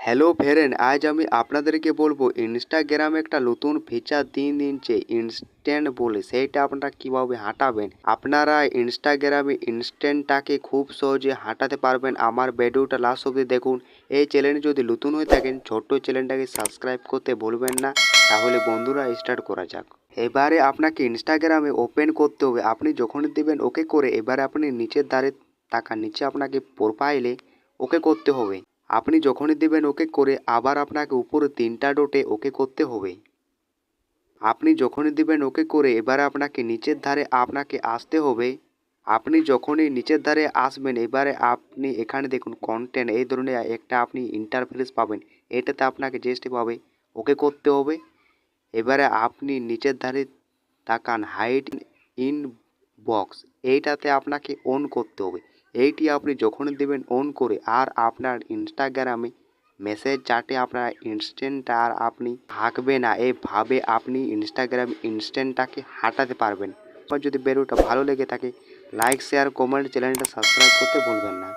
Hello friend, আজ আমি আপনাদেরকে বলবো ইনস্টাগ্রামে একটা নতুন ফিচার দিয়েছে ইনস্ট্যান্ট বলে। সেইটা আপনারা কিভাবে হাঁটাবেন। আপনারা ইনস্টাগ্রামে ইনস্ট্যান্টটাকে খুব সহজে হাঁটাতে পারবেন। আমার ভিডিওটা লাস্ট অবধি দেখুন। এই চ্যানেলে যদি নতুন হয়ে থাকেন ছোট্ট চ্যানেলটাকে সাবস্ক্রাইব করতে ভুলবেন না। তাহলে বন্ধুরা স্টার্ট করা যাক। এবারে আপনাকে ইনস্টাগ্রামে ওপেন করতে হবে। আপনি যখনই দেবেন ওকে করে, এবারে আপনি নিচের ধারে তাকান, নিচে আপনাকে প্রোফাইলে ওকে করতে হবে। আপনি যখনই দেবেন ওকে করে, আবার আপনাকে উপরে 3টা ডটে ওকে করতে হবে। আপনি যখনই দেবেন ওকে করে, এবারে আপনাকে নিচের ধারে আপনাকে আসতে হবে। আপনি যখনই নিচের ধারে আসবেন, এবারে আপনি এখানে দেখুন কন্টেন্ট, এই ধরনের একটা আপনি ইন্টারফেস পাবেন। এটাতে আপনাকে জাস্টভাবে ওকে করতে হবে। এবারে আপনি নিচের ধারে তাকান, হাইড ইন বক্স, এইটাতে আপনাকে অন করতে হবে। এইটি আপনি যখনই দেবেন অন করে, আর আপনার ইনস্টাগ্রামে মেসেজ চাটে আপনার ইনস্ট্যান্ট আর আপনি থাকবে না। এইভাবে আপনি ইনস্টাগ্রাম ইনস্ট্যান্টটাকে হাঁটাতে পারবেন। আপনার যদি ভিডিওটা ভালো লেগে থাকে লাইক শেয়ার কমেন্ট চ্যানেলটা সাবস্ক্রাইব করতে ভুলবেন না।